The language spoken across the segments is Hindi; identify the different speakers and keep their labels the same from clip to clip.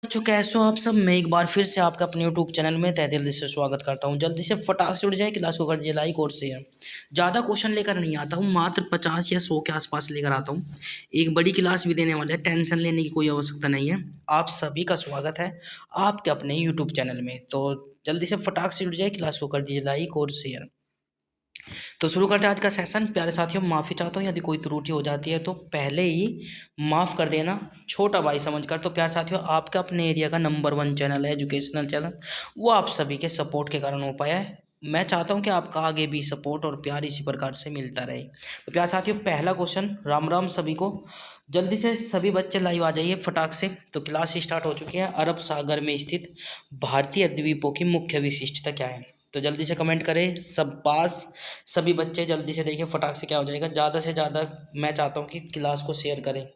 Speaker 1: बच्चों कैसे हो आप सब। मैं एक बार फिर से आपका अपने यूट्यूब चैनल में तहे दिल से स्वागत करता हूं। जल्दी से फटाक से उड़ जाए, क्लास को कर दीजिए लाइक और शेयर। ज़्यादा क्वेश्चन लेकर नहीं आता हूं, मात्र 50 या 100 के आसपास लेकर आता हूं। एक बड़ी क्लास भी देने वाले हैं, टेंशन लेने की कोई आवश्यकता नहीं है। आप सभी का स्वागत है आपके अपने यूट्यूब चैनल में। तो जल्दी से फटाक से उड़ जाए, क्लास को कर दीजिए लाइक और शेयर। तो शुरू करते हैं आज का सेशन। प्यारे साथियों, माफ़ी चाहता हूँ यदि कोई त्रुटि हो जाती है तो पहले ही माफ़ कर देना, छोटा भाई समझकर। तो प्यारे साथियों, आपका अपने एरिया का नंबर 1 चैनल है, एजुकेशनल चैनल, वो आप सभी के सपोर्ट के कारण हो पाया है। मैं चाहता हूं कि आपका आगे भी सपोर्ट और प्यार इसी प्रकार से मिलता रहे। तो प्यारे साथियों, पहला क्वेश्चन, राम राम सभी को। जल्दी से सभी बच्चे लाइव आ जाइए फटाक से। तो क्लास स्टार्ट हो चुकी है। अरब सागर में स्थित भारतीय द्वीपों की मुख्य विशिष्टता क्या है? तो जल्दी से कमेंट करें सब पास। सभी बच्चे जल्दी से देखिए फटाक से क्या हो जाएगा। ज़्यादा से ज़्यादा मैं चाहता हूँ कि क्लास को शेयर करें।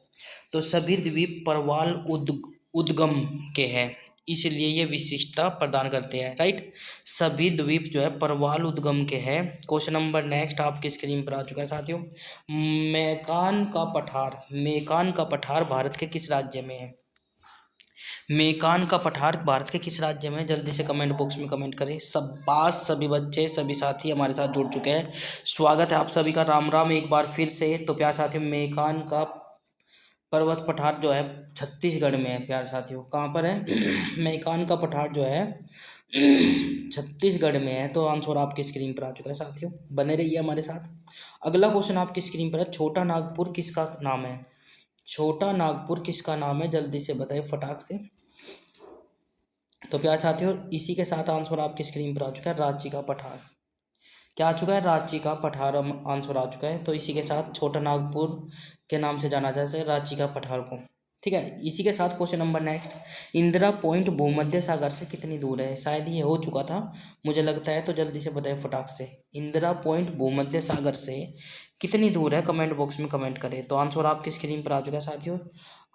Speaker 1: तो सभी द्वीप परवाल उद्गम के हैं, इसलिए ये विशिष्टता प्रदान करते हैं, राइट। सभी द्वीप जो है परवाल उद्गम के हैं। क्वेश्चन नंबर नेक्स्ट आपकी स्क्रीन पर आ चुका है साथियों। मेकान का पठार भारत के किस राज्य में है? मेकान का पठार भारत के किस राज्य में? जल्दी से कमेंट बॉक्स में कमेंट करें सब पास। सभी बच्चे सभी साथी हमारे साथ जुड़ चुके हैं। स्वागत है आप सभी का, राम राम एक बार फिर से। तो प्यार साथियों, मेकान का पर्वत पठार जो है छत्तीसगढ़ में है। प्यार साथियों, कहाँ पर है? मेकान का पठार जो है छत्तीसगढ़ में है। तो आंसर आपकी स्क्रीन पर आ चुका है साथियों, बने रहिए हमारे साथ। अगला क्वेश्चन आपकी स्क्रीन पर है। छोटा नागपुर किसका नाम है? छोटा नागपुर किसका नाम है? जल्दी से बताइए फटाक से। तो प्यार साथियों, इसी के साथ आंसर आपकी स्क्रीन पर आ चुका है, रांची का पठार। क्या आ चुका है? रांची का पठार आंसर आ चुका है। तो इसी के साथ छोटा नागपुर के नाम से जाना जाता है रांची का पठार को, ठीक है। इसी के साथ question number next, Indira point भूमध्य सागर से कितनी दूर है? शायद ये हो चुका था मुझे लगता है। तो जल्दी से बताइए फटाक से, इंदिरा पॉइंट भूमध्य सागर से कितनी दूर है? कमेंट बॉक्स में कमेंट करें। तो आंसर आपकी स्क्रीन पर आ चुका है साथियों,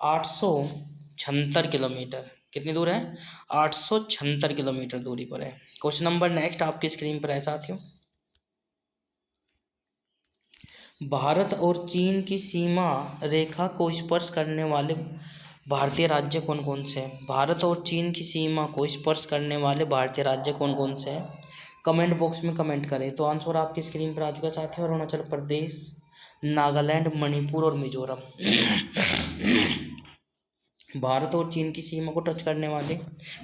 Speaker 1: 876 किलोमीटर। कितनी दूर है? 876 किलोमीटर दूरी पर है। क्वेश्चन नंबर नेक्स्ट आपकी स्क्रीन पर है साथियों। भारत और चीन की सीमा रेखा को स्पर्श करने वाले भारतीय राज्य कौन कौन से हैं? भारत और चीन की सीमा को स्पर्श करने वाले भारतीय राज्य कौन कौन से हैं? कमेंट बॉक्स में कमेंट करें। तो आंसर आपकी स्क्रीन पर आ चुका है साथियों, अरुणाचल प्रदेश, नागालैंड, मणिपुर और मिजोरम। भारत और चीन की सीमा को टच करने वाले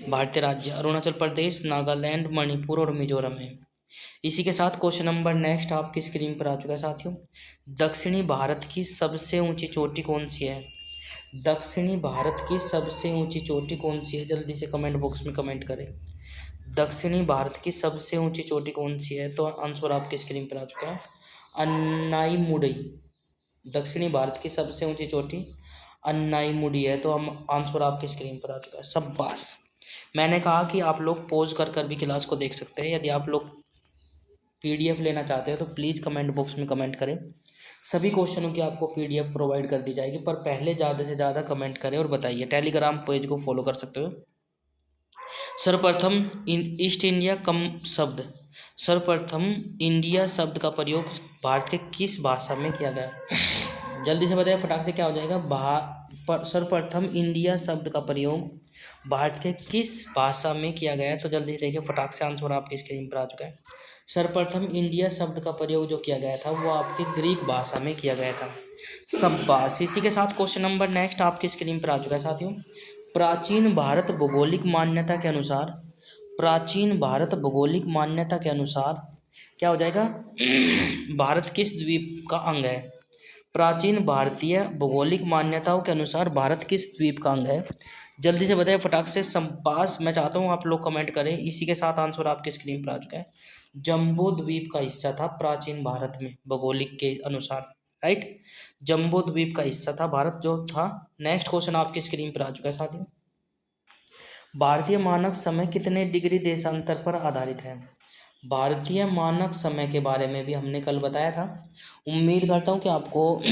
Speaker 1: भारतीय राज्य अरुणाचल प्रदेश, नागालैंड, मणिपुर और मिजोरम है। इसी के साथ क्वेश्चन नंबर नेक्स्ट आपकी स्क्रीन पर आ चुका है साथियों। दक्षिणी भारत की सबसे ऊंची चोटी कौन सी है? दक्षिणी भारत की सबसे ऊंची चोटी कौन सी है? जल्दी से कमेंट बॉक्स में कमेंट करें। दक्षिणी भारत की सबसे ऊंची चोटी कौन सी है? तो आंसर आपकी स्क्रीन पर आ चुका है, अन्नाईमुड़ी। दक्षिणी भारत की सबसे ऊंची चोटी अन्नाईमुड़ी है। तो हम आंसर आपकी स्क्रीन पर आ चुका है, शाबाश। मैंने कहा कि आप लोग पॉज कर कर भी क्लास को देख सकते हैं। यदि आप लोग पीडीएफ लेना चाहते हो तो प्लीज़ कमेंट बॉक्स में कमेंट करें। सभी क्वेश्चनों की आपको पीडीएफ प्रोवाइड कर दी जाएगी, पर पहले ज़्यादा से ज़्यादा कमेंट करें और बताइए। टेलीग्राम पेज को फॉलो कर सकते हो। सर्वप्रथम ईस्ट इंडिया कम शब्द सर्वप्रथम इंडिया शब्द का प्रयोग भारत के किस भाषा में किया गया? जल्दी से बताइए फटाक से, क्या हो जाएगा? सर्वप्रथम इंडिया शब्द का प्रयोग भारत के किस भाषा में किया गया है? तो जल्दी देखिए फटाक से, आंसर आपकी स्क्रीन पर आ चुका है। सर्वप्रथम इंडिया शब्द का प्रयोग जो किया गया था वो आपकी ग्रीक भाषा में किया गया था। शाबाश। इसी के साथ क्वेश्चन नंबर नेक्स्ट आपकी स्क्रीन पर आ चुका है साथियों। प्राचीन भारत भौगोलिक मान्यता के अनुसार प्राचीन भारत भौगोलिक मान्यता के अनुसार क्या हो जाएगा? भारत किस द्वीप का अंग है? प्राचीन भारतीय भौगोलिक मान्यताओं के अनुसार भारत किस द्वीप का अंग है? जल्दी से बताइए फटाक से, संपास। मैं चाहता हूँ आप लोग कमेंट करें। इसी के साथ आंसर आपके स्क्रीन पर आ चुका है, जम्बो द्वीप का हिस्सा था प्राचीन भारत में भौगोलिक के अनुसार, राइट। जम्बो द्वीप का हिस्सा था भारत जो था। नेक्स्ट क्वेश्चन आपकी स्क्रीन पर आ चुका है साथियों। भारतीय मानक समय कितने डिग्री देशांतर पर आधारित है? भारतीय मानक समय के बारे में भी हमने कल बताया था। उम्मीद करता हूँ कि आपको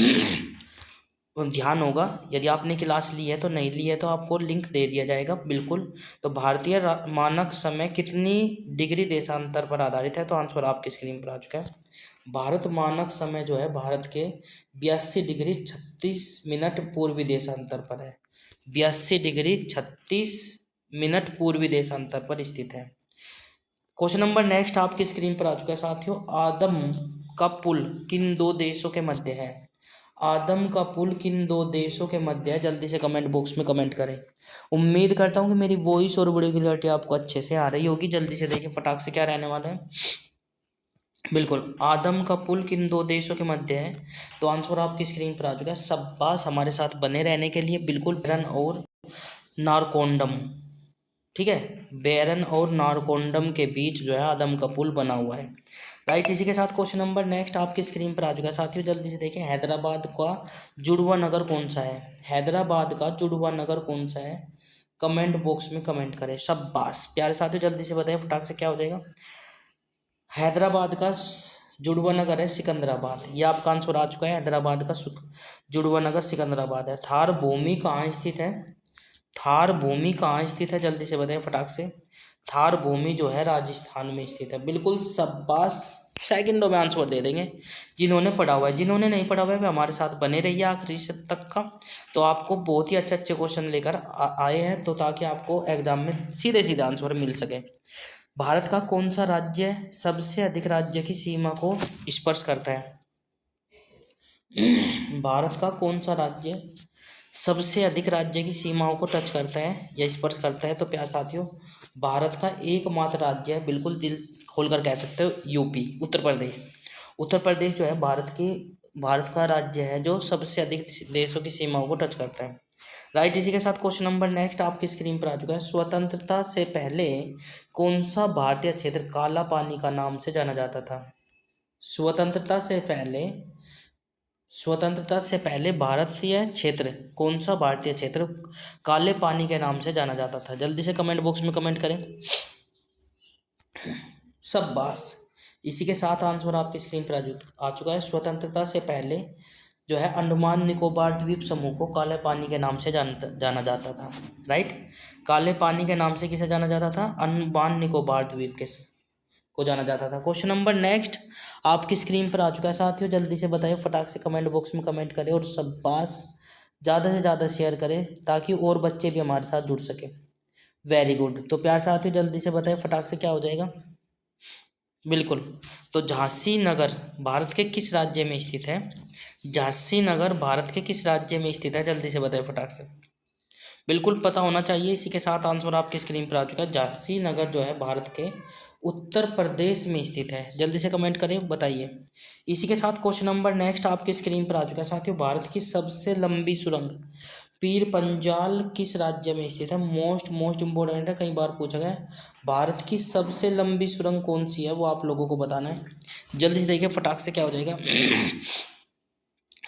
Speaker 1: ध्यान होगा। यदि आपने क्लास ली है तो नहीं ली है तो आपको लिंक दे दिया जाएगा, बिल्कुल। तो भारतीय मानक समय कितनी डिग्री देशांतर पर आधारित है? तो आंसर आपकी स्क्रीन पर आ चुका है। भारत मानक समय जो है भारत के 82 डिग्री 36 मिनट पूर्वी देशांतर पर है। 82 डिग्री 36 मिनट पूर्वी देशांतर पर स्थित है। क्वेश्चन नंबर नेक्स्ट आपकी स्क्रीन पर आ चुका है साथियों। आदम का पुल किन दो देशों के मध्य है? आदम का पुल किन दो देशों के मध्य है? जल्दी से कमेंट बॉक्स में कमेंट करें। उम्मीद करता हूँ कि मेरी वॉइस और वीडियो क्लियरिटी आपको अच्छे से आ रही होगी। जल्दी से देखिए फटाक से क्या रहने वाला है। बिल्कुल, आदम का पुल किन दो देशों के मध्य है? तो आंसर आपकी स्क्रीन पर आ चुका है। शाबाश, हमारे साथ बने रहने के लिए। बिल्कुल, बैरन और नारकोंडम, ठीक है, बैरन और नारकोंडम के बीच जो है आदम का पुल बना हुआ है। राइट, इसी के साथ क्वेश्चन नंबर नेक्स्ट आपकी स्क्रीन पर आ चुका है साथियों। जल्दी से देखें, हैदराबाद का जुड़वा नगर कौन सा है? हैदराबाद का जुड़वा नगर कौन सा है? कमेंट बॉक्स में कमेंट करें। शाबाश प्यारे साथियों, जल्दी से बताइए फटाक से क्या हो जाएगा। हैदराबाद का जुड़वा नगर है सिकंदराबाद। ये आपका आंसर आ चुका है। हैदराबाद का जुड़वा नगर सिकंदराबाद है। थार भूमि कहाँ स्थित है? थार भूमि कहाँ स्थित है? जल्दी से बताइए फटाक से। थार भूमि जो है राजस्थान में स्थित है। बिल्कुल, शाबाश, सेकंडों में आंसर दे देंगे जिन्होंने पढ़ा हुआ है। जिन्होंने नहीं पढ़ा हुआ है वे हमारे साथ बने रहिए आखिरी तक का। तो आपको बहुत ही अच्छे अच्छे क्वेश्चन लेकर आए हैं, तो ताकि आपको एग्जाम में सीधे सीधे आंसर मिल सके। भारत का कौन सा राज्य सबसे अधिक राज्य की सीमा को स्पर्श करता है? भारत का कौन सा राज्य सबसे अधिक राज्य की सीमाओं को टच करता है या स्पर्श करता है? तो प्यारे साथियों, भारत का एकमात्र राज्य है, बिल्कुल दिल खोलकर कह सकते हो, यूपी, उत्तर प्रदेश। उत्तर प्रदेश जो है भारत का राज्य है जो सबसे अधिक देशों की सीमाओं को टच करता है। राइट, इसी के साथ क्वेश्चन नंबर नेक्स्ट आपकी स्क्रीन पर आ चुका है। स्वतंत्रता से पहले कौन सा भारतीय क्षेत्र काला पानी का नाम से जाना जाता था? स्वतंत्रता से पहले भारतीय क्षेत्र कौन सा भारतीय क्षेत्र काले पानी के नाम से जाना जाता था? जल्दी से कमेंट बॉक्स में कमेंट करें। शाबाश, इसी के साथ आंसर आपकी स्क्रीन पर आ चुका है। स्वतंत्रता से पहले जो है अंडमान निकोबार द्वीप समूह को काले पानी के नाम से जाना जाता था। राइट, काले पानी के नाम से किसे जाना जाता था? अंडमान निकोबार द्वीप को जाना जाता था। क्वेश्चन नंबर नेक्स्ट आपकी स्क्रीन पर आ चुका है साथियों। जल्दी से बताइए फटाक से कमेंट बॉक्स में कमेंट करें और शाबाश, ज़्यादा से ज़्यादा शेयर करें ताकि और बच्चे भी हमारे साथ जुड़ सके। Very good. तो प्यार साथियों, जल्दी से बताइए फटाक से क्या हो जाएगा। बिल्कुल, तो झांसी नगर भारत के किस राज्य में स्थित है? झांसी नगर भारत के किस राज्य में स्थित है? जल्दी से बताइए फटाक से। बिल्कुल पता होना चाहिए। इसी के साथ आंसर आपकी स्क्रीन पर आ चुका है। झांसी नगर जो है भारत के उत्तर प्रदेश में स्थित है। जल्दी से कमेंट करें, बताइए। इसी के साथ क्वेश्चन नंबर नेक्स्ट आपकी स्क्रीन पर आ चुका है साथियों। भारत की सबसे लंबी सुरंग पीर पंजाल किस राज्य में स्थित है? मोस्ट इंपॉर्टेंट है, कई बार पूछा गया है। भारत की सबसे लंबी सुरंग कौन सी है वो आप लोगों को बताना है। जल्दी से देखिए फटाक से क्या हो जाएगा।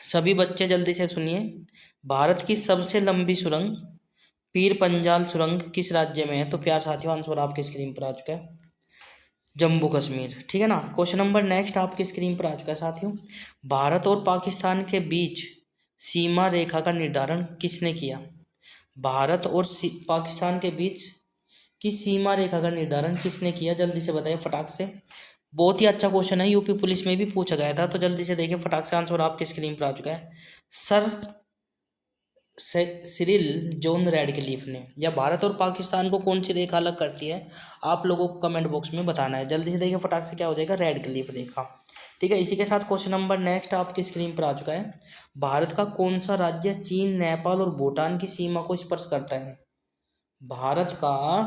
Speaker 1: सभी बच्चे जल्दी से सुनिए। भारत की सबसे लंबी सुरंग पीर पंजाल सुरंग किस राज्य में है? तो प्यार साथियों, आंसर आपकी स्क्रीन पर आ चुका है, जम्मू कश्मीर। ठीक है ना। क्वेश्चन नंबर नेक्स्ट आपकी स्क्रीन पर आ चुका है साथियों। भारत और पाकिस्तान के बीच सीमा रेखा का निर्धारण किसने किया? भारत और पाकिस्तान के बीच की सीमा रेखा का निर्धारण किसने किया? जल्दी से बताइए फटाक से। बहुत ही अच्छा क्वेश्चन है, यूपी पुलिस में भी पूछा गया था। तो जल्दी से देखिए फटाक से, आंसर आपकी स्क्रीन पर आ चुका है। सर सिरिल जॉन रैडक्लिफ ने। या भारत और पाकिस्तान को कौन सी रेखा अलग करती है? आप लोगों को कमेंट बॉक्स में बताना है। जल्दी से देखिए फटाक से क्या हो जाएगा, रैडक्लिफ रेखा। ठीक है, इसी के साथ क्वेश्चन नंबर नेक्स्ट आपकी स्क्रीन पर आ चुका है। भारत का कौन सा राज्य चीन, नेपाल और भूटान की सीमा को स्पर्श करता है? भारत का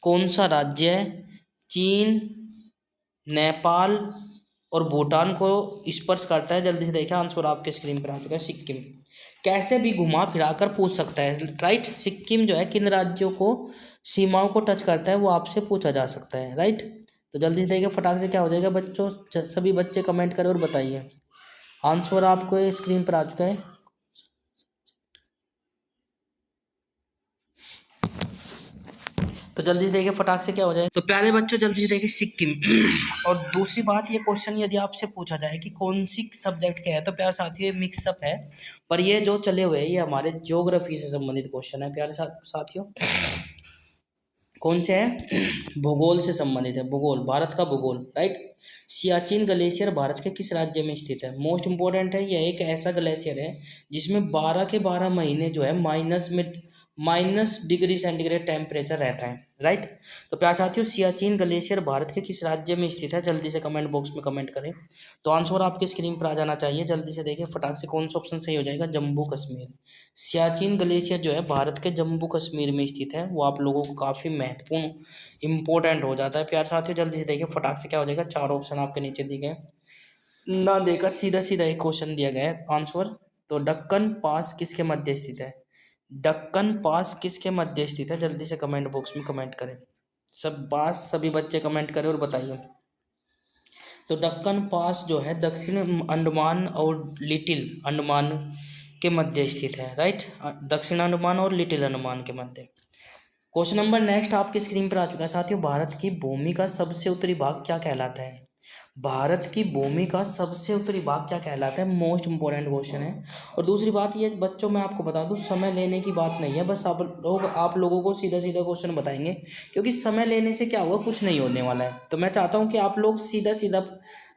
Speaker 1: कौन सा राज्य चीन, नेपाल और भूटान को स्पर्श करता है? जल्दी से देखिए, आंसर आपके स्क्रीन पर आ चुका है, सिक्किम। कैसे भी घुमा फिरा कर पूछ सकता है। राइट, सिक्किम जो है किन राज्यों को सीमाओं को टच करता है वो आपसे पूछा जा सकता है। राइट, तो जल्दी से देखिए फटाक से क्या हो जाएगा बच्चों। सभी बच्चे कमेंट करें और बताइए। आंसर आपको स्क्रीन पर आ चुका है। तो जल्दी से देखिए फटाक से क्या हो जाए। तो प्यारे बच्चों, जल्दी से देखिए, सिक्किम। और दूसरी बात, ये क्वेश्चन यदि आपसे पूछा जाए कि कौन सी सब्जेक्ट के है, तो प्यारे साथियों ये मिक्सअप है। पर ये जो चले हुए हैं ये हमारे ज्योग्राफी से संबंधित क्वेश्चन है प्यारे साथियों। कौन से है? भूगोल से संबंधित है, भूगोल, भारत का भूगोल। राइट, सियाचिन ग्लेशियर भारत के किस राज्य में स्थित है? मोस्ट इंपॉर्टेंट है, यह एक ऐसा ग्लेशियर है जिसमें 12 के 12 महीने जो है -डिग्री सेंटीग्रेड टेम्परेचर रहता है, राइट। तो प्यार साथियों, सियाचिन ग्लेशियर भारत के किस राज्य में स्थित है? जल्दी से कमेंट बॉक्स में कमेंट करें। तो आंसर आपकी स्क्रीन पर आ जाना चाहिए, जल्दी से देखिए फटाक से कौन सा ऑप्शन सही हो जाएगा। जम्मू कश्मीर। सियाचिन ग्लेशियर जो है भारत के जम्मू कश्मीर में स्थित है, वो आप लोगों को काफ़ी महत्वपूर्ण इंपॉर्टेंट हो जाता है। प्यार साथियों जल्दी से देखिए फटाक से क्या हो जाएगा। 4 ऑप्शन आपके नीचे दिए गए, ना देकर सीधा सीधा एक क्वेश्चन दिया गया है आंसर। तो दक्कन पास किसके मध्य स्थित है? दक्कन पास किसके मध्य स्थित है? जल्दी से कमेंट बॉक्स में कमेंट करें। सभी बच्चे कमेंट करें और बताइए। तो दक्कन पास जो है दक्षिण अंडमान और लिटिल अंडमान के मध्य स्थित है, राइट। दक्षिण अंडमान और लिटिल अंडमान के मध्य। क्वेश्चन नंबर नेक्स्ट आपकी स्क्रीन पर आ चुका है साथियों। भारत की भूमि का सबसे उत्तरी भाग क्या कहलाता है? भारत की भूमि का सबसे उत्तरी भाग क्या कहलाता है? मोस्ट इंपॉर्टेंट क्वेश्चन है। और दूसरी बात ये बच्चों, मैं आपको बता दूं, समय लेने की बात नहीं है, बस आप लोगों को सीधा सीधा क्वेश्चन बताएंगे, क्योंकि समय लेने से क्या होगा, कुछ नहीं होने वाला है। तो मैं चाहता हूँ कि आप लोग सीधा सीधा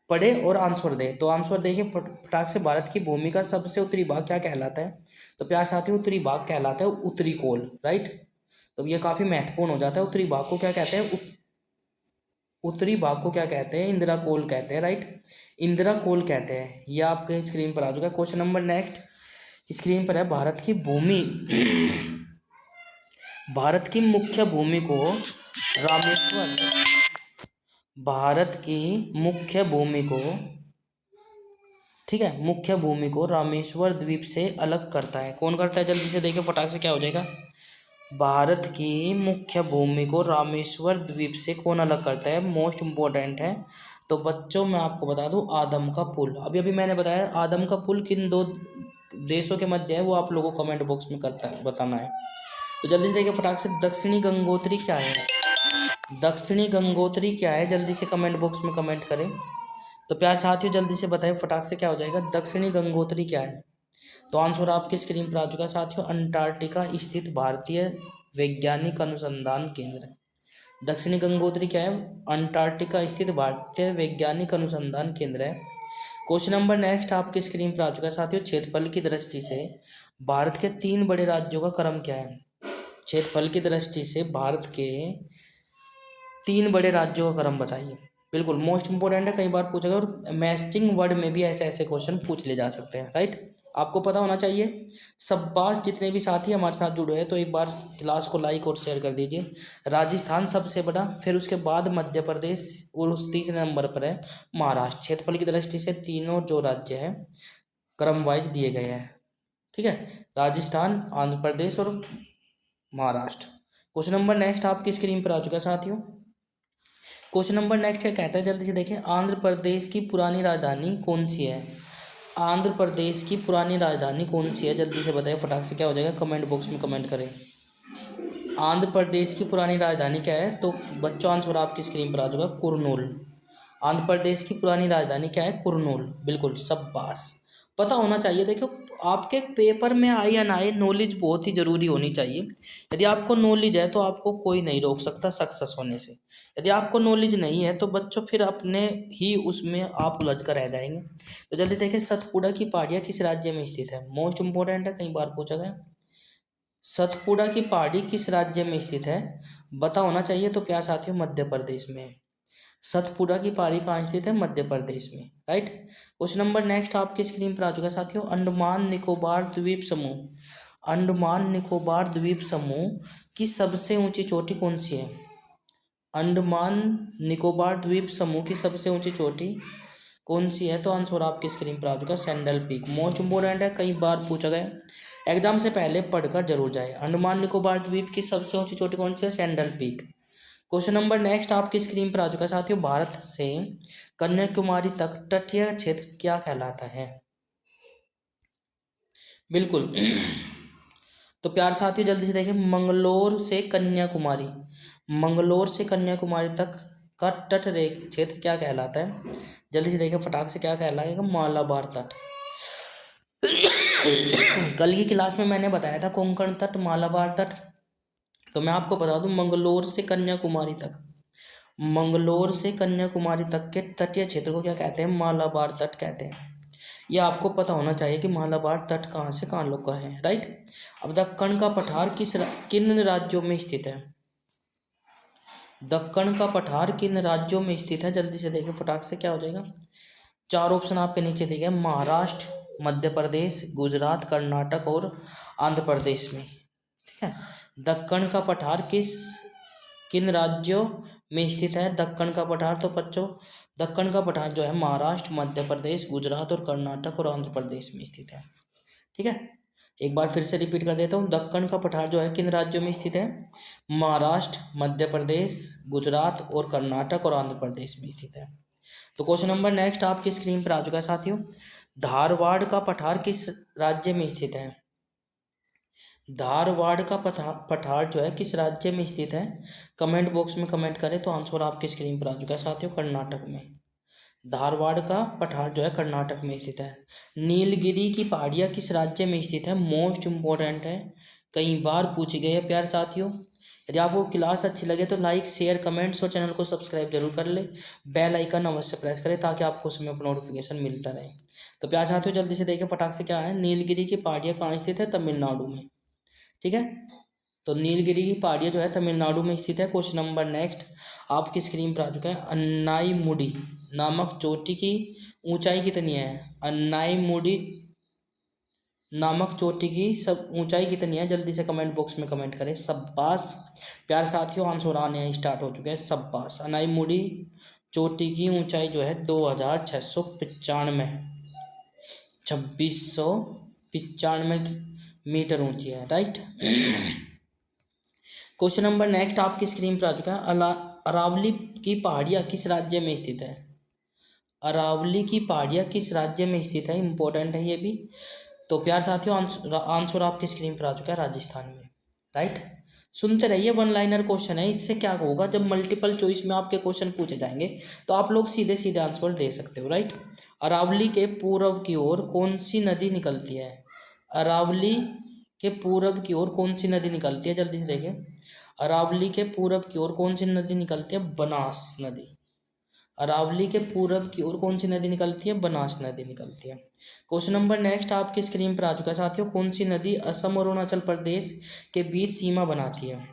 Speaker 1: पढ़े और आंसर दें। तो आंसर देखिए फटाक से, भारत की भूमि का सबसे उत्तरी भाग क्या कहलाता है? तो प्यार साथियों उत्तरी भाग कहलाता है उत्तरी कोल, राइट। तो ये काफ़ी महत्वपूर्ण हो जाता है। उत्तरी भाग को क्या कहते हैं? उत्तरी भाग को क्या कहते हैं? इंदिरा कोल कहते हैं, राइट। इंदिरा कोल कहते हैं। ये आपके स्क्रीन पर आ चुका है। क्वेश्चन नंबर नेक्स्ट स्क्रीन पर है। भारत की भूमि भारत की मुख्य भूमि को रामेश्वर भारत की मुख्य भूमि को, ठीक है, मुख्य भूमि को रामेश्वर द्वीप से अलग करता है। कौन करता है? जल्दी से देखिए फटाक से क्या हो जाएगा। भारत की मुख्य भूमि को रामेश्वर द्वीप से कौन अलग करता है? मोस्ट इम्पोर्टेंट है। तो बच्चों मैं आपको बता दूं, आदम का पुल। अभी अभी मैंने बताया आदम का पुल किन 2 देशों के मध्य है, वो आप लोगों को कमेंट बॉक्स में बताना है। तो जल्दी से देखिए फटाक से, दक्षिणी गंगोत्री क्या है? दक्षिणी गंगोत्री क्या है? जल्दी से कमेंट बॉक्स में कमेंट करें। तो प्यार साथियों जल्दी से बताएं फटाक से क्या हो जाएगा। दक्षिणी गंगोत्री क्या है? तो आंसर आपकी स्क्रीन पर आ चुका है साथियों। अंटार्कटिका स्थित भारतीय वैज्ञानिक अनुसंधान केंद्र। दक्षिणी गंगोत्री क्या है? अंटार्कटिका स्थित भारतीय वैज्ञानिक अनुसंधान केंद्र है। क्वेश्चन नंबर नेक्स्ट आपकी स्क्रीन पर आ चुका है साथियों। क्षेत्रफल की दृष्टि से भारत के 3 बड़े राज्यों का क्रम क्या है? क्षेत्रफल की दृष्टि से भारत के 3 बड़े राज्यों का क्रम बताइए। बिल्कुल मोस्ट इंपॉर्टेंट है, कई बार पूछा गया, और मैचिंग वर्ड में भी ऐसे ऐसे क्वेश्चन पूछ ले जा सकते हैं, राइट। आपको पता होना चाहिए। सब जितने भी साथी हमारे साथ जुड़े हैं, तो एक बार क्लास को लाइक और शेयर कर दीजिए। राजस्थान सबसे बड़ा, फिर उसके बाद मध्य प्रदेश, और उस तीसरे नंबर पर है महाराष्ट्र। क्षेत्रफल की दृष्टि से तीनों जो राज्य हैं क्रम वाइज दिए गए हैं, ठीक है, राजस्थान, आंध्र प्रदेश और महाराष्ट्र। क्वेश्चन नंबर नेक्स्ट आपकी स्क्रीन पर आ चुका है साथियों। क्वेश्चन नंबर नेक्स्ट क्या कहता है? जल्दी से देखिए। आंध्र प्रदेश की पुरानी राजधानी कौन सी है? आंध्र प्रदेश की पुरानी राजधानी कौन सी है? जल्दी से बताइए फटाक से क्या हो जाएगा। कमेंट बॉक्स में कमेंट करें। आंध्र प्रदेश की पुरानी राजधानी क्या है? तो बच्चों आंसर आपकी स्क्रीन पर आ चुका है, कुरनूल। आंध्र प्रदेश की पुरानी राजधानी क्या है? कुरनूल। बिल्कुल, शाबाश, पता होना चाहिए। देखो आपके पेपर में आए या ना आए, नॉलेज बहुत ही ज़रूरी होनी चाहिए। यदि आपको नॉलेज है तो आपको कोई नहीं रोक सकता सक्सेस होने से। यदि आपको नॉलेज नहीं है तो बच्चों फिर अपने ही उसमें आप उलझ कर रह जाएंगे। तो जल्दी देखिए, सतपुड़ा की पहाड़ियाँ किस राज्य में स्थित है? मोस्ट इंपॉर्टेंट है, कई बार पूछा गया। सतपुड़ा की पहाड़ी किस राज्य में स्थित है? बता होना चाहिए। तो प्यार साथियों मध्य प्रदेश में है। सतपुड़ा की पहाड़ी कहाँ स्थित है? मध्य प्रदेश में, राइट। क्वेश्चन नंबर नेक्स्ट आपकी स्क्रीन पर आ चुका है साथियों। अंडमान निकोबार द्वीप समूह, अंडमान निकोबार द्वीप समूह की सबसे ऊंची चोटी कौन सी है? अंडमान निकोबार द्वीप समूह की सबसे ऊंची चोटी कौन सी है? तो आंसर आपकी स्क्रीन पर आ चुका है, सैंडल पीक। मोस्ट इंपोर्टेंट है, कई बार पूछा गया, एग्जाम से पहले पढ़कर जरूर जाए। अंडमान निकोबार द्वीप की सबसे ऊंची चोटी कौन सी है? Sandal peak. Question number next आपकी स्क्रीन पर आ चुका है साथियों। भारत से कन्याकुमारी तक तटीय क्षेत्र क्या कहलाता है? बिल्कुल तो प्यार साथियों जल्दी से देखिए, मंगलोर से कन्याकुमारी, मंगलोर से कन्याकुमारी तक का तट रेख क्षेत्र क्या कहलाता है? जल्दी से देखिए फटाक से, क्या कहलाएगा? मालाबार तट। कल की क्लास में मैंने बताया था कोंकण तट, मालाबार तट। तो मैं आपको बता दूं, मंगलोर से कन्याकुमारी तक, मंगलोर से कन्याकुमारी तक के तटीय क्षेत्र को क्या कहते हैं? मालाबार तट कहते हैं। यह आपको पता होना चाहिए कि मालाबार तट कहाँ से कहाँ लोग का है, राइट। अब दक्कन का पठार किन राज्यों में स्थित है? दक्कन का पठार किन राज्यों में स्थित है? जल्दी से देखिए फटाक से, क्या हो जाएगा? चार ऑप्शन आपके नीचे दिए गए, महाराष्ट्र, मध्य प्रदेश, गुजरात, कर्नाटक और आंध्र प्रदेश में। ठीक है, दक्कन का पठार किन राज्यों में स्थित है? दक्कन का पठार, तो बच्चों दक्कन का पठार जो है महाराष्ट्र, मध्य प्रदेश, गुजरात और कर्नाटक और आंध्र प्रदेश में स्थित है। ठीक है, एक बार फिर से रिपीट कर देता हूँ, दक्कन का पठार जो है किन राज्यों में स्थित है? महाराष्ट्र, मध्य प्रदेश, गुजरात और कर्नाटक और आंध्र प्रदेश में स्थित है। तो क्वेश्चन नंबर नेक्स्ट आपकी स्क्रीन पर आ चुका है साथियों। धारवाड़ का पठार किस राज्य में स्थित है? धारवाड़ का पठार जो है किस राज्य में स्थित है? कमेंट बॉक्स में कमेंट करें तो आंसर आपकी स्क्रीन पर आ चुका है साथियों, कर्नाटक में। धारवाड़ का पठार जो है कर्नाटक में स्थित है। नीलगिरी की पहाड़ियाँ किस राज्य में स्थित है? मोस्ट इम्पोर्टेंट है, कई बार पूछी गई है प्यारे साथियों। यदि आपको क्लास अच्छी लगे तो लाइक, शेयर, कमेंट्स और चैनल को सब्सक्राइब जरूर कर ले। बेल आइकन अवश्य प्रेस करें ताकि आपको समय पर नोटिफिकेशन मिलता रहे। तो प्यारे साथियों जल्दी से देखिए फटाक से, क्या है? नीलगिरी की पहाड़ियाँ कहाँ स्थित है? तमिलनाडु में। ठीक है, तो नीलगिरी की पहाड़ियाँ जो है तमिलनाडु में स्थित है। क्वेश्चन नंबर नेक्स्ट आपकी स्क्रीन पर आ चुका है। अन्नाईमुडी नामक चोटी की ऊंचाई कितनी है? अन्नाईमुडी नामक चोटी की सब ऊंचाई कितनी है? जल्दी से कमेंट बॉक्स में कमेंट करें। शब्बास प्यारे साथियों, आंसर आने स्टार्ट हो चुके हैं। शब्बास, अन्नाईमुडी चोटी की ऊंचाई जो है 2695 2695 मीटर ऊंची है, राइट। क्वेश्चन नंबर नेक्स्ट आपकी स्क्रीन पर आ चुका है। अरावली की पहाड़ियाँ किस राज्य में स्थित है? अरावली की पहाड़ियाँ किस राज्य में स्थित है? इंपॉर्टेंट है ये भी। तो प्यार साथियों आंसर आपकी स्क्रीन पर आ चुका है, राजस्थान में, राइट। सुनते रहिए, वन लाइनर क्वेश्चन है। इससे क्या होगा, जब मल्टीपल चॉइस में आपके क्वेश्चन पूछे जाएंगे तो आप लोग सीधे सीधे आंसर दे सकते हो, राइट। अरावली के पूर्व की ओर कौन सी नदी निकलती है? अरावली के पूरब की ओर कौन सी नदी निकलती है? जल्दी से देखें, अरावली के पूरब की ओर कौन सी नदी निकलती है? बनास नदी। अरावली के पूरब की ओर कौन सी नदी निकलती है? बनास नदी निकलती है। क्वेश्चन नंबर नेक्स्ट आपकी स्क्रीन पर आ चुका है साथियों। कौन सी नदी असम और अरुणाचल प्रदेश के बीच सीमा बनाती है?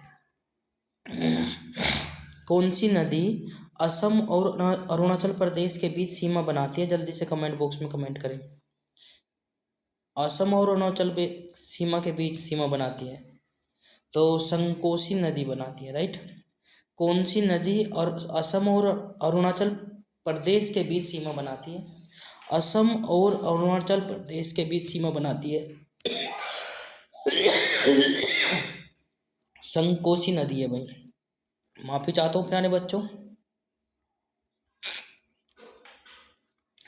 Speaker 1: कौन सी नदी असम और अरुणाचल प्रदेश के बीच सीमा बनाती है? जल्दी से कमेंट बॉक्स में कमेंट करें। असम और अरुणाचल सीमा के बीच सीमा बनाती है तो संकोसी नदी बनाती है, राइट। कौन सी नदी और असम और अरुणाचल प्रदेश के बीच सीमा बनाती है? असम और अरुणाचल प्रदेश के बीच सीमा बनाती है संकोसी नदी है भाई, माफी चाहता हूँ प्यारे बच्चों।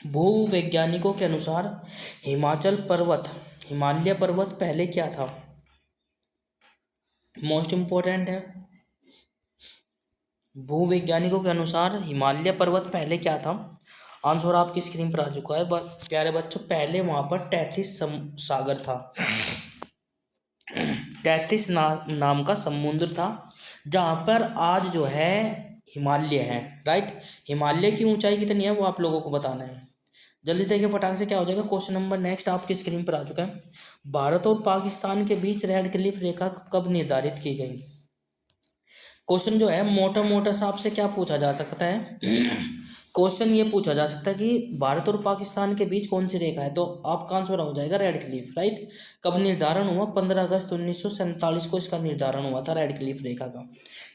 Speaker 1: भूवैज्ञानिकों के अनुसार हिमालय पर्वत पहले क्या था? मोस्ट इम्पोर्टेंट है। भूवैज्ञानिकों के अनुसार हिमालय पर्वत पहले क्या था? आंसर आपकी स्क्रीन पर आ चुका है प्यारे बच्चों। पहले वहाँ पर टैथिस सागर था, टैथिस नाम का समुद्र था, जहाँ पर आज जो है हिमालय है, राइट। हिमालय की ऊंचाई कितनी है वो आप लोगों को बताना है। जल्दी देखिए फटाक से, क्या हो जाएगा? क्वेश्चन नंबर नेक्स्ट आपकी स्क्रीन पर आ चुका है। भारत और पाकिस्तान के बीच रेड क्लिफ रेखा कब निर्धारित की गई? क्वेश्चन जो है मोटा मोटा सा आपसे क्या पूछा जा सकता है? क्वेश्चन ये पूछा जा सकता है कि भारत और पाकिस्तान के बीच कौन सी रेखा है, तो आपका आंसर हो जाएगा रेड क्लिफ, राइट। कब निर्धारण हुआ? 15 अगस्त 1947 को इसका निर्धारण हुआ था, रेड क्लिफ रेखा का।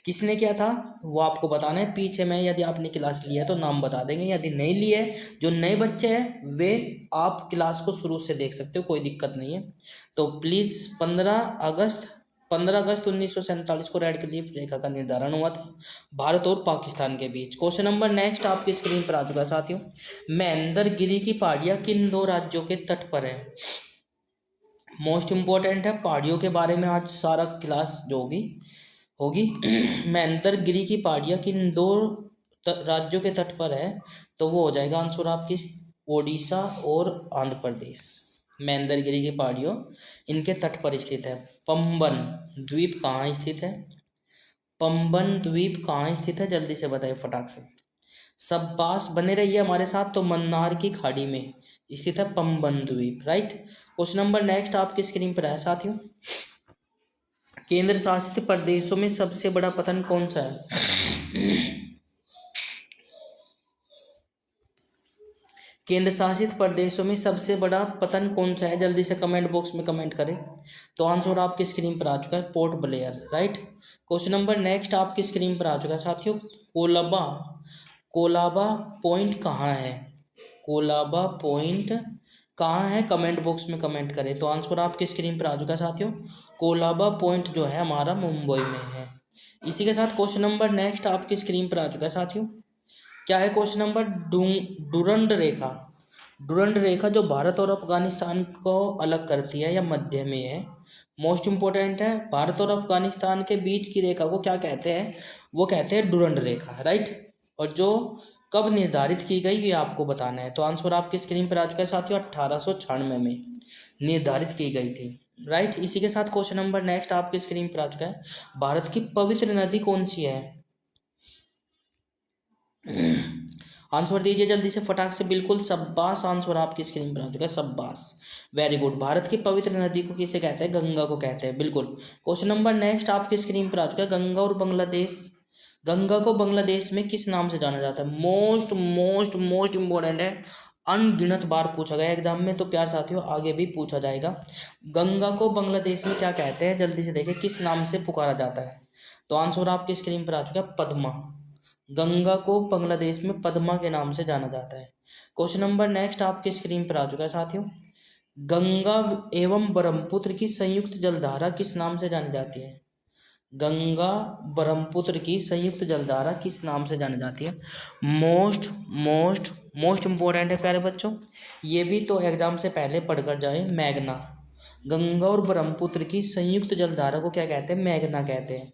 Speaker 1: किसने किया था वो आपको बताना है। पीछे में यदि आपने क्लास लिया है तो नाम बता देंगे, यदि नहीं लिए, जो नए बच्चे हैं वे आप क्लास को शुरू से देख सकते हो, कोई दिक्कत नहीं है। तो प्लीज़ 15 अगस्त 1947 को रेड क्लिफ रेखा का निर्धारण हुआ था भारत और पाकिस्तान के बीच। क्वेश्चन नंबर नेक्स्ट आपकी स्क्रीन पर आ चुका है साथियों। महेंद्रगिरी की पहाड़ियाँ किन दो राज्यों के तट पर है? मोस्ट इम्पोर्टेंट है, पहाड़ियों के बारे में आज सारा क्लास जो होगी। महेंद्रगिरी की पहाड़ियाँ किन दो राज्यों के तट पर है, तो वो हो जाएगा आंसर आपकी ओडिशा और आंध्र प्रदेश। महेंद्रगिरी की पहाड़ियों इनके तट पर स्थित है। पंबन द्वीप कहाँ स्थित है? पंबन द्वीप कहाँ स्थित है, जल्दी से बताइए फटाक से। शाबाश, बने रहिए हमारे साथ। तो मन्नार की खाड़ी में स्थित है पंबन द्वीप, राइट। क्वेश्चन नंबर नेक्स्ट आपकी स्क्रीन पर है साथियों। केंद्र शासित प्रदेशों में सबसे बड़ा पतन कौन सा है? केंद्र शासित प्रदेशों में सबसे बड़ा पतन कौन सा है, जल्दी से कमेंट बॉक्स में कमेंट करें। तो आंसर आपकी स्क्रीन पर आ चुका है, port Blair, right. Question number next आपकी स्क्रीन पर आ चुका है साथियों। कोलाबा कोलाबा पॉइंट कहाँ है? कोलाबा पॉइंट कहाँ है, कमेंट बॉक्स में कमेंट करें। तो आंसर आपकी स्क्रीन पर आ चुका है साथियों। कोलाबा पॉइंट जो है हमारा मुंबई में है। इसी के साथ क्वेश्चन नंबर नेक्स्ट आपकी स्क्रीन पर आ चुका है साथियों। क्या है क्वेश्चन नंबर? डुरंड रेखा। डुरंड रेखा जो भारत और अफगानिस्तान को अलग करती है या मध्य में है, मोस्ट इम्पोर्टेंट है। भारत और अफगानिस्तान के बीच की रेखा को क्या कहते हैं? वो कहते हैं डुरंड रेखा, राइट। और जो कब निर्धारित की गई ये आपको बताना है। तो आंसर आपकी स्क्रीन पर आ चुका है साथियों, 1896 में निर्धारित की गई थी, राइट। इसी के साथ क्वेश्चन नंबर नेक्स्ट आपकी स्क्रीन पर आ चुका है। भारत की पवित्र नदी कौन सी है? आंसर दीजिए जल्दी से फटाक से, बिल्कुल शाबाश, आंसर आपकी स्क्रीन पर आ चुका है, शाबाश, वेरी गुड। भारत की पवित्र नदी को किसे कहते हैं? गंगा को कहते हैं, बिल्कुल। क्वेश्चन नंबर नेक्स्ट आपकी स्क्रीन पर आ चुका है। गंगा को बांग्लादेश में किस नाम से जाना जाता है? मोस्ट मोस्ट मोस्ट इम्पोर्टेंट है, अनगिनत बार पूछा गया एग्जाम में, तो प्यार साथियों आगे भी पूछा जाएगा। गंगा को बांग्लादेश में क्या कहते हैं, जल्दी से देखें, किस नाम से पुकारा जाता है? तो आंसर आपकी स्क्रीन पर आ चुका है, पद्मा। गंगा को बांग्लादेश में पद्मा के नाम से जाना जाता है। क्वेश्चन नंबर नेक्स्ट आपकी स्क्रीन पर आ चुका है साथियों। गंगा एवं ब्रह्मपुत्र की संयुक्त जलधारा किस नाम से जानी जाती है? गंगा ब्रह्मपुत्र की संयुक्त जलधारा किस नाम से जानी जाती है? मोस्ट मोस्ट मोस्ट इम्पोर्टेंट है प्यारे बच्चों, ये भी तो एग्जाम से पहले पढ़कर जाए। मेघना, गंगा और ब्रह्मपुत्र की संयुक्त जलधारा को क्या कहते हैं? मेघना कहते हैं,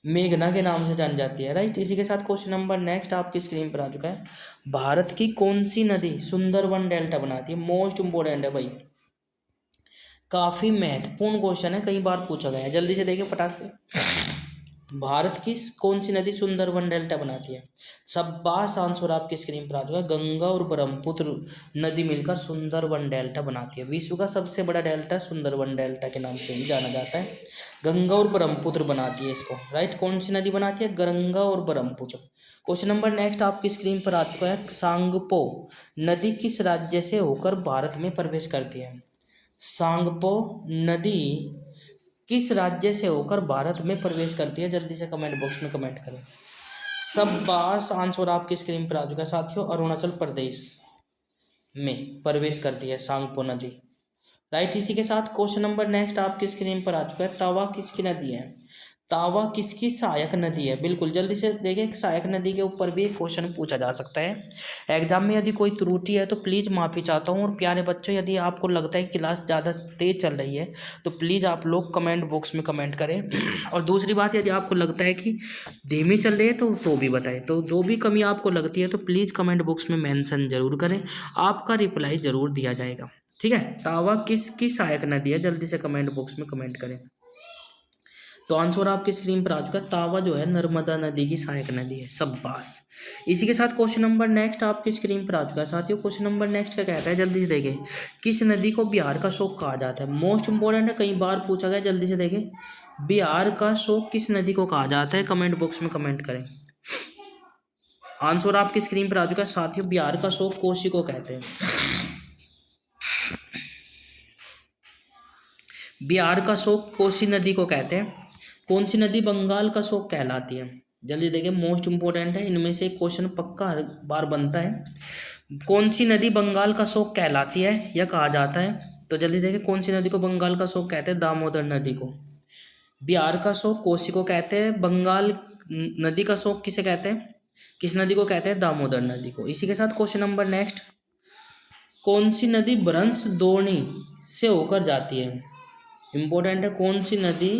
Speaker 1: मेघना के नाम से जानी जाती है, राइट। इसी के साथ क्वेश्चन नंबर नेक्स्ट आपकी स्क्रीन पर आ चुका है। भारत की कौन सी नदी सुंदरवन डेल्टा बनाती है? मोस्ट इंपोर्टेंट है भाई, काफी महत्वपूर्ण क्वेश्चन है, कई बार पूछा गया है, जल्दी से देखिए फटाक से। भारत की कौन सी नदी सुंदरवन डेल्टा बनाती है? शाबाश, आंसर आपकी स्क्रीन पर आ चुका है। गंगा और ब्रह्मपुत्र नदी मिलकर सुंदरवन डेल्टा बनाती है। विश्व का सबसे बड़ा डेल्टा सुंदरवन डेल्टा के नाम से भी जाना जाता है। गंगा और ब्रह्मपुत्र बनाती है इसको, राइट। कौन सी नदी बनाती है? गंगा और ब्रह्मपुत्र। क्वेश्चन नंबर नेक्स्ट आपकी स्क्रीन पर आ चुका है। सांगपो नदी किस राज्य से होकर भारत में प्रवेश करती है? सांगपो नदी किस राज्य से होकर भारत में प्रवेश करती है? जल्दी से कमेंट बॉक्स में कमेंट करें। शाबाश, आंसर आपकी स्क्रीन पर आ चुका है साथियों, अरुणाचल प्रदेश में प्रवेश करती है सांगपो नदी, राइट। इसी के साथ क्वेश्चन नंबर नेक्स्ट आपकी स्क्रीन पर आ चुका है। तावा किसकी नदी है? तावा किसकी सहायक नदी है? बिल्कुल, जल्दी से देखिए, सहायक नदी के ऊपर भी एक क्वेश्चन पूछा जा सकता है एग्जाम में। यदि कोई त्रुटि है तो प्लीज़ माफ़ी चाहता हूँ। और प्यारे बच्चों, यदि आपको लगता है कि क्लास ज़्यादा तेज़ चल रही है तो प्लीज़ आप लोग कमेंट बॉक्स में कमेंट करें। और दूसरी बात, यदि आपको लगता है कि धीमी चल रही है तो भी बताएं। तो जो भी कमी आपको लगती है तो प्लीज़ कमेंट बॉक्स में मेंशन जरूर करें, आपका रिप्लाई ज़रूर दिया जाएगा, ठीक है। तावा किसकी सहायक नदी है? जल्दी से कमेंट बॉक्स में कमेंट करें। तो आंसर आपकी स्क्रीन पर आ चुका है, तावा जो है नर्मदा नदी की सहायक नदी है, शाबाश। इसी के साथ क्वेश्चन नंबर नेक्स्ट आपकी स्क्रीन पर आ चुका है साथियों। क्वेश्चन नंबर नेक्स्ट क्या कहता है, जल्दी से देखें, किस नदी को बिहार का शोक कहा जाता है? मोस्ट इंपॉर्टेंट है, कई बार पूछा गया, जल्दी से देखें, बिहार का शोक किस नदी को कहा जाता है? कमेंट बॉक्स में कमेंट करें। आंसर आपकी स्क्रीन पर आ चुका है साथियों, बिहार का शोक कोसी को कहते हैं। बिहार का शोक कोसी नदी को कहते हैं। कौन सी नदी बंगाल का शोक कहलाती है? जल्दी देखिए, मोस्ट इंपोर्टेंट है, इनमें से एक क्वेश्चन पक्का हर बार बनता है। कौन सी नदी बंगाल का शोक कहलाती है या कहा जाता है? तो जल्दी देखिए, कौन सी नदी को बंगाल का शोक कहते हैं? दामोदर नदी को। बिहार का शोक कोसी को कहते हैं। बंगाल नदी का शोक किसे कहते हैं? किस नदी को कहते हैं? दामोदर नदी को। इसी के साथ क्वेश्चन नंबर नेक्स्ट, कौन सी नदी भ्रंश द्रोणी से होकर जाती है? इंपॉर्टेंट है, कौन सी नदी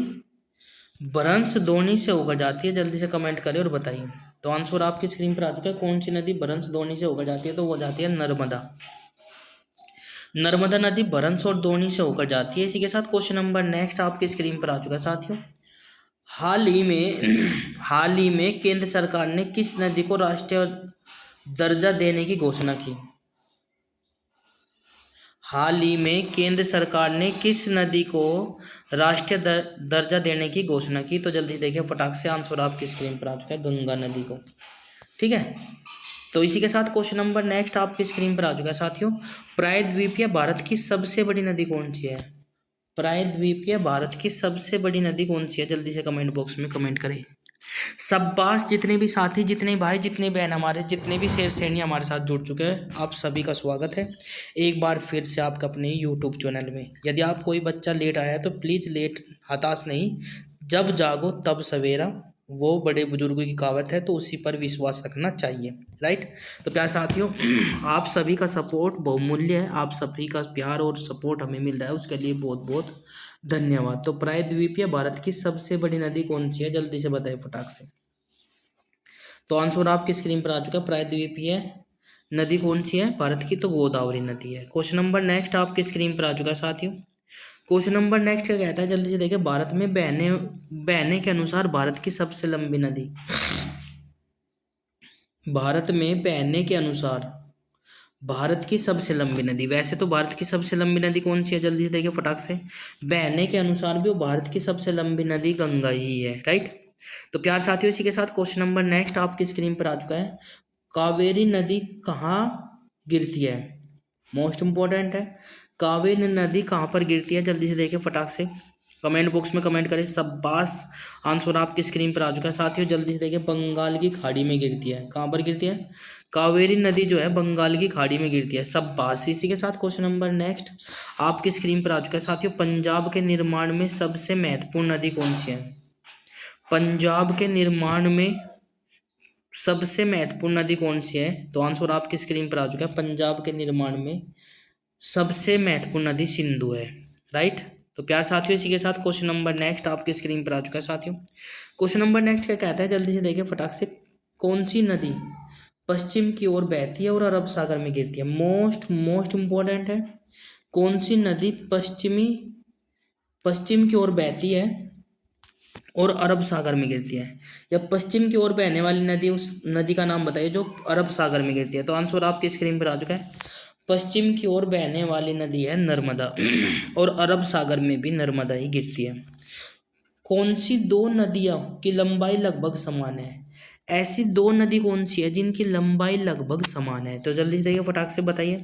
Speaker 1: भ्रंश द्रोणी से होकर जाती है? जल्दी से कमेंट करें और बताइए। तो आंसर आपकी स्क्रीन पर आ चुका है, कौन सी नदी भ्रंश द्रोणी से होकर जाती है? तो वो जाती है नर्मदा। नर्मदा नदी भ्रंश और द्रोणी से होकर जाती है। इसी के साथ क्वेश्चन नंबर नेक्स्ट आपकी स्क्रीन पर आ चुका है साथियों। हाल ही में केंद्र सरकार ने किस नदी को राष्ट्रीय दर्जा देने की घोषणा की? हाल ही में केंद्र सरकार ने किस नदी को राष्ट्रीय दर्जा देने की घोषणा की? तो जल्दी देखिए फटाक से, आंसर आपकी स्क्रीन पर आ चुका है, गंगा नदी को। ठीक है, तो इसी के साथ क्वेश्चन नंबर नेक्स्ट आपकी स्क्रीन पर आ चुका है साथियों। प्रायद्वीपीय भारत की सबसे बड़ी नदी कौन सी है? प्रायद्वीपीय भारत की सबसे बड़ी नदी कौन सी है? जल्दी से कमेंट बॉक्स में कमेंट करें। शाबाश, जितने भी साथी, जितने भाई, जितने बहन हमारे, जितने भी शेर श्रेणियाँ हमारे साथ जुड़ चुके हैं, आप सभी का स्वागत है एक बार फिर से आपका अपने यूट्यूब चैनल में। यदि आप कोई बच्चा लेट आया है तो प्लीज़ लेट हताश नहीं, जब जागो तब सवेरा, वो बड़े बुजुर्गों की कहावत है, तो उसी पर विश्वास रखना चाहिए। राइट, तो प्यार साथियों, आप सभी का सपोर्ट बहुमूल्य है, आप सभी का प्यार और सपोर्ट हमें मिल रहा है, उसके लिए बहुत बहुत धन्यवाद। तो प्रायद्वीपीय भारत की सबसे बड़ी नदी कौन सी है? जल्दी से बताइए फटाक से। तो आंसर आपकी स्क्रीन पर आ चुका है, प्रायद्वीपीय नदी कौन सी है भारत की? तो गोदावरी नदी है। क्वेश्चन नंबर नेक्स्ट आपकी स्क्रीन पर आ चुका है साथियों। क्वेश्चन नंबर नेक्स्ट क्या कहता है? जल्दी से देखिए, भारत में बहने के अनुसार भारत की सबसे लंबी नदी। भारत में बहने के अनुसार भारत की सबसे लंबी नदी, वैसे तो भारत की सबसे लंबी नदी कौन सी है? जल्दी से देखिए फटाक से, बहने के अनुसार भी वो भारत की सबसे लंबी नदी गंगा ही है। राइट, तो प्यार साथियों, इसी के साथ क्वेश्चन नंबर नेक्स्ट आपकी स्क्रीन पर आ चुका है। कावेरी नदी कहाँ गिरती है? मोस्ट इंपॉर्टेंट है, कावेरी नदी कहाँ पर गिरती है? जल्दी से देखिए फटाक से, कमेंट बॉक्स में कमेंट करें। शाबाश, आंसर आपकी स्क्रीन पर आ चुका है साथियों। जल्दी से देखिए, बंगाल की खाड़ी में गिरती है। कहाँ पर गिरती है? कावेरी नदी जो है बंगाल की खाड़ी में गिरती है। शाबाश, इसी के साथ क्वेश्चन नंबर नेक्स्ट आपकी स्क्रीन पर आ चुका है साथियों। पंजाब के निर्माण में सबसे महत्वपूर्ण नदी कौन सी है? पंजाब के निर्माण में सबसे महत्वपूर्ण नदी कौन सी है? तो आंसर आपकी स्क्रीन पर आ चुका है, पंजाब के निर्माण में सबसे महत्वपूर्ण नदी सिंधु है। राइट, तो प्यार साथियों, इसी के साथ क्वेश्चन नंबर नेक्स्ट आपकी स्क्रीन पर आ चुका है साथियों। क्वेश्चन नंबर नेक्स्ट क्या कहता है? जल्दी से देखिए फटाक से, कौन सी नदी पश्चिम की ओर बहती है और अरब सागर में गिरती है? मोस्ट इंपॉर्टेंट है, कौन सी नदी पश्चिम की ओर बहती है और अरब सागर में गिरती है? या पश्चिम की ओर बहने वाली नदी, उस नदी का नाम बताइए जो अरब सागर में गिरती है। तो आंसर आपकी स्क्रीन पर आ चुका है, पश्चिम की ओर बहने वाली नदी है नर्मदा, और अरब सागर में भी नर्मदा ही गिरती है। कौन सी दो नदियों की लंबाई लगभग समान है? ऐसी दो नदी कौन सी है जिनकी लंबाई लगभग समान है? तो जल्दी से देखिए फटाक से बताइए,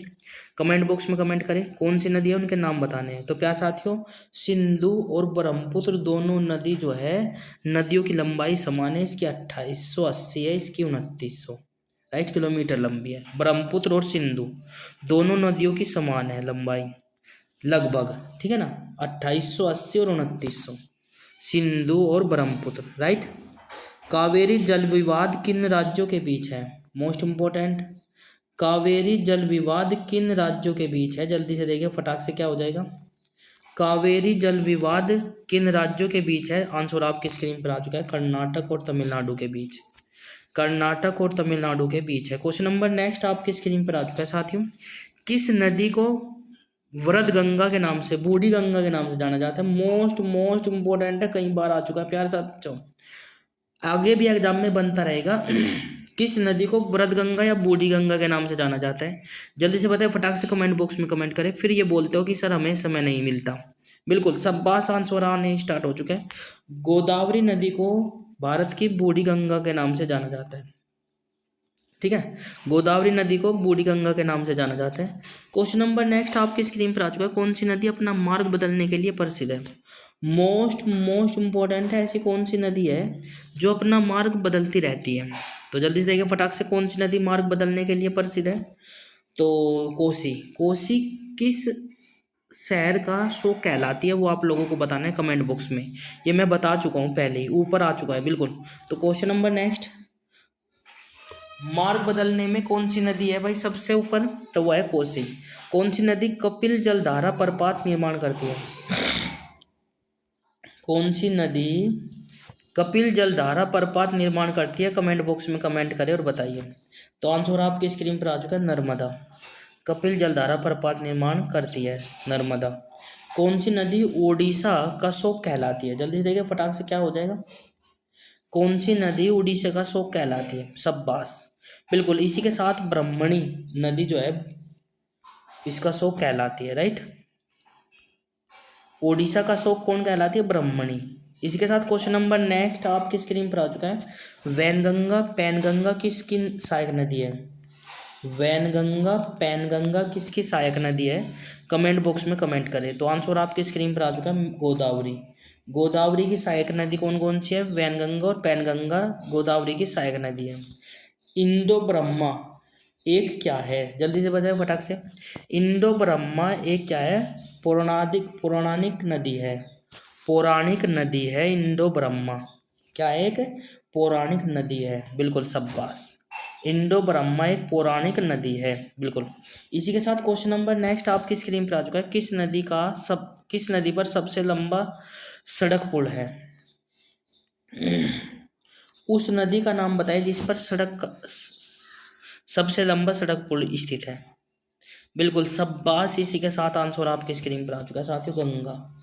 Speaker 1: कमेंट बॉक्स में कमेंट करें, कौन सी नदी है, उनके नाम बताने हैं। तो प्यार साथियों, सिंधु और ब्रह्मपुत्र दोनों नदी जो है, नदियों की लंबाई समान है। इसकी 2880 है, इसकी 2900 राइट किलोमीटर लंबी है। ब्रह्मपुत्र और सिंधु दोनों नदियों की समान है लंबाई लगभग, ठीक है ना, 2880 और 2900, सिंधु और ब्रह्मपुत्र। राइट, कावेरी जल विवाद किन राज्यों के बीच है? मोस्ट इंपॉर्टेंट, कावेरी जल विवाद किन राज्यों के बीच है? जल्दी से देखिए फटाक से, क्या हो जाएगा? कावेरी जल विवाद किन राज्यों के बीच है? आंसर आपकी स्क्रीन पर आ चुका है, कर्नाटक और तमिलनाडु के बीच। कर्नाटक और तमिलनाडु के बीच है। क्वेश्चन नंबर नेक्स्ट आपकी स्क्रीन पर आ चुका है साथियों। किस नदी को वृद्ध गंगा के नाम से, बूढ़ी गंगा के नाम से जाना जाता है? मोस्ट इंपॉर्टेंट है, कई बार आ चुका है प्यार साथियों, आगे भी एग्जाम में बनता रहेगा। किस नदी को वृद्ध गंगा या बूढ़ी गंगा के नाम से जाना जाता है? जल्दी से बताएं फटाक से, कमेंट बॉक्स में कमेंट करें। फिर ये बोलते हो कि सर हमें समय नहीं मिलता, बिल्कुल सब बात आंसर आने स्टार्ट हो चुके हैं। गोदावरी नदी को भारत की बूढ़ी गंगा के नाम से जाना जाता है, ठीक है, गोदावरी नदी को बूढ़ी गंगा के नाम से जाना जाता है। क्वेश्चन नंबर नेक्स्ट आपकी स्क्रीन पर आ चुका है, कौन सी नदी अपना मार्ग बदलने के लिए प्रसिद्ध है? मोस्ट इंपॉर्टेंट है, ऐसी कौन सी नदी है जो अपना मार्ग बदलती रहती है? तो जल्दी से देखिए फटाक से, कौन सी नदी मार्ग बदलने के लिए प्रसिद्ध है? तो कोसी किस शहर का शो कहलाती है, वो आप लोगों को बताना है कमेंट बॉक्स में। ये मैं बता चुका हूँ पहले ही, ऊपर आ चुका है बिल्कुल। तो क्वेश्चन नंबर नेक्स्ट, मार्ग बदलने में कौन सी नदी है भाई सबसे ऊपर? तो वह है कोसी। कौन सी नदी कपिल जलधारा प्रपात निर्माण करती है? कौन सी नदी कपिल जलधारा प्रपात निर्माण करती है? कमेंट बॉक्स में कमेंट करें और बताइए। तो आंसर आपकी स्क्रीन पर आ चुका है, नर्मदा। कपिल जलधारा प्रपात निर्माण करती है नर्मदा। कौन सी नदी ओडिशा का शोक कहलाती है? जल्दी से देखिए फटाक से क्या हो जाएगा। कौन सी नदी उड़ीसा का शोक कहलाती है? शाबाश, बिल्कुल। इसी के साथ ब्रह्मणी नदी जो है इसका शोक कहलाती है, राइट। ओडिशा का शोक कौन कहलाती है? ब्रह्मणी। इसी के साथ क्वेश्चन नंबर नेक्स्ट आपकी स्क्रीन पर आ चुका है। वैनगंगा पैनगंगा किसकी सहायक नदी है? वैनगंगा पैनगंगा किसकी सहायक नदी है? कमेंट बॉक्स में कमेंट करें। तो आंसर आपकी स्क्रीन पर आ चुका है, गोदावरी। गोदावरी की सहायक नदी कौन कौन सी है? वैनगंगा और पैनगंगा गोदावरी की सहायक नदी है। इंडो ब्रह्मा एक क्या है? जल्दी से बताए फटाक से। इंडो ब्रह्मा एक क्या है? पौराणिक नदी है। पौराणिक नदी है इंडो ब्रह्मा। क्या है? एक पौराणिक नदी है, बिल्कुल शाबाश। इंडो ब्रह्मा एक पौराणिक नदी है, बिल्कुल। इसी के साथ क्वेश्चन नंबर नेक्स्ट आपकी स्क्रीन पर आ चुका है। किस नदी पर सबसे लंबा सड़क पुल है? उस नदी का नाम बताइए जिस पर सबसे लंबा सड़क पुल स्थित है। बिल्कुल शाबाश। इसी के साथ आंसर आपकी स्क्रीन पर आ चुका है साथियों, गंगा।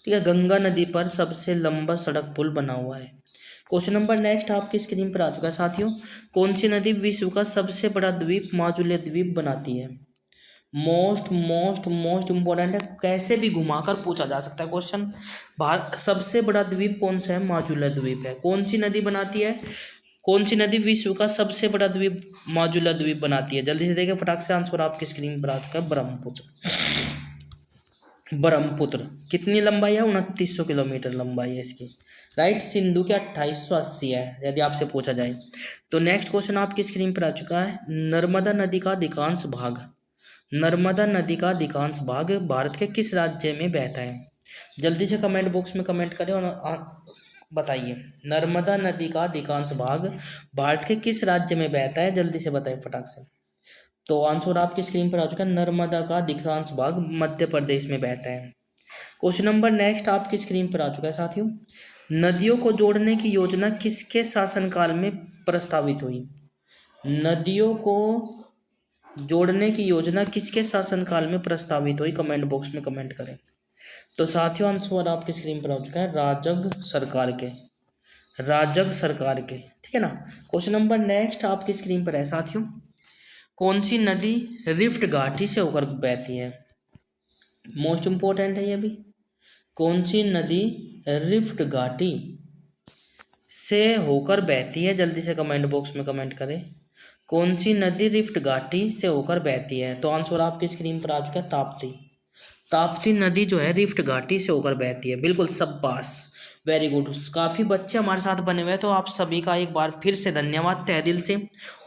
Speaker 1: ठीक है, गंगा नदी पर सबसे लंबा सड़क पुल बना हुआ है। क्वेश्चन नंबर नेक्स्ट आपकी स्क्रीन पर आ चुका है साथियों। कौन सी नदी विश्व का सबसे बड़ा द्वीप माजुली द्वीप बनाती है? मोस्ट इंपॉर्टेंट है, कैसे भी घुमाकर पूछा जा सकता है क्वेश्चन। भारत सबसे बड़ा द्वीप कौन सा है? माजुली द्वीप है। कौन सी नदी बनाती है? कौन सी नदी विश्व का सबसे बड़ा द्वीप माजुली द्वीप बनाती है? जल्दी से देखिए फटाक से, आंसर आपकी स्क्रीन पर आ चुका है, ब्रह्मपुत्र। ब्रह्मपुत्र कितनी लंबाई है? 2900 किलोमीटर लंबाई है इसकी, राइट। सिंधु के 2880 है यदि आपसे पूछा जाए तो। नेक्स्ट क्वेश्चन आपकी स्क्रीन पर आ चुका है। नर्मदा नदी का अधिकांश भाग, नर्मदा नदी का अधिकांश भाग भारत के किस राज्य में बहता है? जल्दी से कमेंट बॉक्स में कमेंट करें और बताइए। नर्मदा नदी का अधिकांश भाग भारत के किस राज्य में बहता है? जल्दी से बताइए फटाक से। तो आंसर आपकी स्क्रीन पर आ चुका है, नर्मदा का अधिकांश भाग मध्य प्रदेश में बहता है। क्वेश्चन नंबर नेक्स्ट आपकी स्क्रीन पर आ चुका है साथियों। नदियों को जोड़ने की योजना किसके शासनकाल में प्रस्तावित हुई? नदियों को जोड़ने की योजना किसके शासनकाल में प्रस्तावित हुई? कमेंट बॉक्स में कमेंट करें। तो साथियों आंसर आपकी स्क्रीन पर आ चुका है, राजग सरकार के। राजग सरकार के, ठीक है ना। क्वेश्चन नंबर नेक्स्ट आपकी स्क्रीन पर है साथियों। कौन सी नदी रिफ्ट घाटी से होकर बहती है? मोस्ट इंपॉर्टेंट है ये भी। कौन सी नदी रिफ्ट घाटी से होकर बहती है? जल्दी से कमेंट बॉक्स में कमेंट करें। कौन सी नदी रिफ्ट घाटी से होकर बहती है? तो आंसर आपकी स्क्रीन पर आ चुका है, ताप्ती। ताप्ती नदी जो है रिफ्ट घाटी से होकर बहती है, बिल्कुल शाबाश, वेरी गुड। काफ़ी बच्चे हमारे साथ बने हुए हैं, तो आप सभी का एक बार फिर से धन्यवाद तहे दिल से।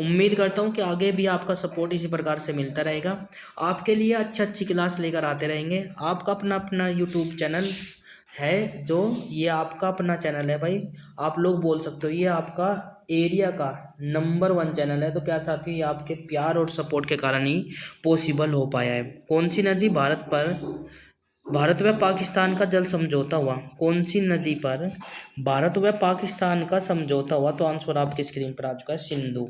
Speaker 1: उम्मीद करता हूँ कि आगे भी आपका सपोर्ट इसी प्रकार से मिलता रहेगा। आपके लिए अच्छी क्लास लेकर आते रहेंगे। आपका अपना यूट्यूब चैनल है, जो ये आपका अपना चैनल है भाई, आप लोग बोल सकते हो ये आपका एरिया का नंबर 1 चैनल है। तो प्यार साथियों, ये आपके प्यार और सपोर्ट के कारण ही पॉसिबल हो पाया है। कौन सी नदी भारत व पाकिस्तान का जल समझौता हुआ? कौन सी नदी पर भारत व पाकिस्तान का समझौता हुआ? तो आंसर आपकी स्क्रीन पर आ चुका है, सिंधु।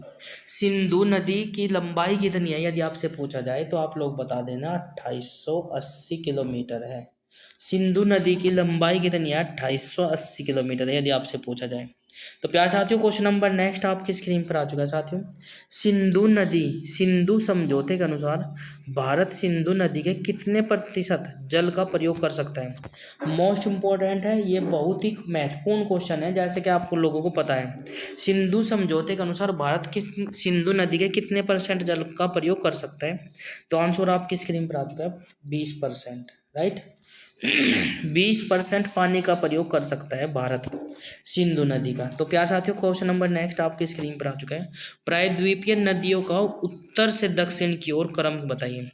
Speaker 1: सिंधु नदी की लंबाई कितनी है यदि आपसे पूछा जाए तो आप लोग बता देना, 2880 किलोमीटर है। सिंधु नदी की लंबाई कितनी है? 2880 किलोमीटर है यदि आपसे पूछा जाए तो। प्यार साथियों क्वेश्चन नंबर नेक्स्ट आपकी स्क्रीन पर आ चुका है साथियों। सिंधु नदी, सिंधु समझौते के अनुसार भारत सिंधु नदी के कितने प्रतिशत जल का प्रयोग कर सकता है? मोस्ट इंपॉर्टेंट है ये, बहुत ही महत्वपूर्ण क्वेश्चन है। जैसे कि आपको लोगों को पता है, सिंधु समझौते के अनुसार भारत किस सिंधु नदी के कितने % जल का प्रयोग कर सकता है? तो आंसर आपकी स्क्रीन पर आ चुका है, 20%, राइट। 20% पानी का प्रयोग कर सकता है भारत सिंधु नदी का। तो प्यार साथियों क्वेश्चन नंबर नेक्स्ट आपकी स्क्रीन पर आ चुका है। प्रायद्वीपीय नदियों का उत्तर से दक्षिण की ओर क्रम बताइए।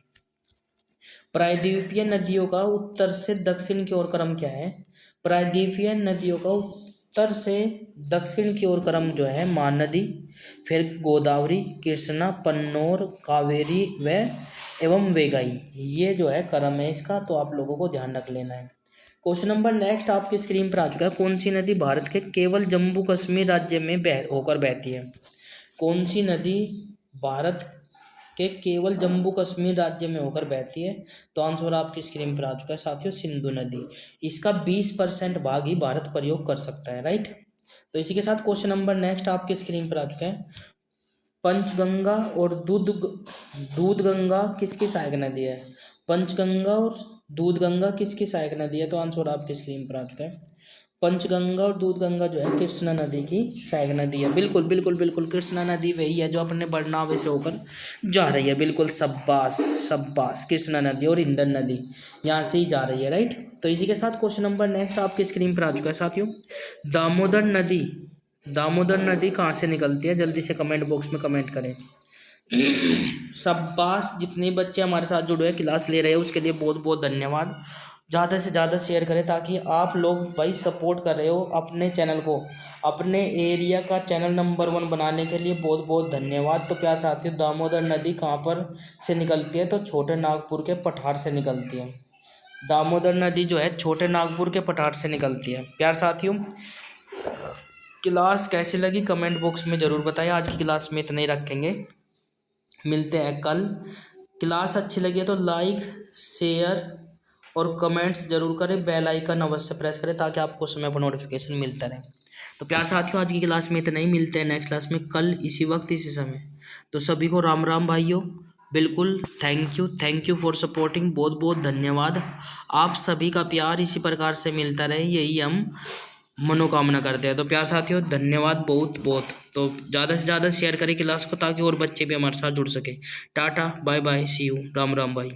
Speaker 1: प्रायद्वीपीय नदियों का उत्तर से दक्षिण की ओर क्रम क्या है? प्रायद्वीपीय नदियों का उत्तर से दक्षिण की ओर क्रम जो है, महानदी, फिर गोदावरी, कृष्णा, पन्नौर, कावेरी एवं वेगाई, ये जो है क्रम है इसका। तो आप लोगों को ध्यान रख लेना है। क्वेश्चन नंबर नेक्स्ट आपकी स्क्रीन पर आ चुका है। कौन सी नदी भारत के केवल जम्मू कश्मीर राज्य में होकर बहती है? कौन सी नदी भारत कि केवल जम्मू कश्मीर राज्य में होकर बहती है। तो आंसर आपकी स्क्रीन पर आ चुका है साथियों, सिंधु नदी। इसका 20% भाग ही भारत प्रयोग कर सकता है, राइट। तो इसी के साथ क्वेश्चन नंबर नेक्स्ट आपकी स्क्रीन पर आ चुका है। पंचगंगा और दूधगंगा किसकी सहायक नदी है? पंचगंगा और दूधगंगा किसकी सहायक नदी है? तो आंसर आपकी स्क्रीन पर आ चुका है। पंचगंगा और दूधगंगा जो है कृष्णा नदी की सहायक नदी है। बिल्कुल बिल्कुल बिल्कुल, कृष्णा नदी वही है जो अपने बरनावे से होकर जा रही है। बिल्कुल, शाबाश शाबाश, कृष्णा नदी और इंदन नदी यहाँ से ही जा रही है, राइट। तो इसी के साथ क्वेश्चन नंबर नेक्स्ट आपकी स्क्रीन पर आ चुका है साथियों। दामोदर नदी कहाँ से निकलती है? जल्दी से कमेंट बॉक्स में कमेंट करें। शाबाश, जितने बच्चे हमारे साथ जुड़े हैं क्लास ले रहे हैं उसके लिए बहुत बहुत धन्यवाद। ज़्यादा से ज़्यादा शेयर करें ताकि आप लोग भाई सपोर्ट कर रहे हो अपने चैनल को, अपने एरिया का चैनल नंबर 1 बनाने के लिए बहुत बहुत धन्यवाद। तो प्यार साथियों, दामोदर नदी कहाँ पर से निकलती है? तो छोटे नागपुर के पठार से निकलती है। दामोदर नदी जो है छोटे नागपुर के पठार से निकलती है। प्यार साथियों, क्लास कैसी लगी कमेंट बॉक्स में ज़रूर बताइए। आज की क्लास में इतना ही रखेंगे, मिलते हैं कल। क्लास अच्छी लगी है तो लाइक शेयर और कमेंट्स जरूर करें। बेल आइकन अवश्य प्रेस करें ताकि आपको समय पर नोटिफिकेशन मिलता रहे। तो प्यार साथियों, आज की क्लास में इतना ही, मिलते हैं नेक्स्ट क्लास में कल इसी वक्त इसी समय। तो सभी को राम राम भाइयों, बिल्कुल थैंक यू फॉर सपोर्टिंग, बहुत बहुत धन्यवाद। आप सभी का प्यार इसी प्रकार से मिलता रहे, यही हम मनोकामना करते हैं। तो प्यार साथियों, धन्यवाद बहुत बहुत। तो ज़्यादा से ज़्यादा शेयर करें क्लास को ताकि और बच्चे भी हमारे साथ जुड़ सके। Tata bye bye, see you, Ram Ram भाई।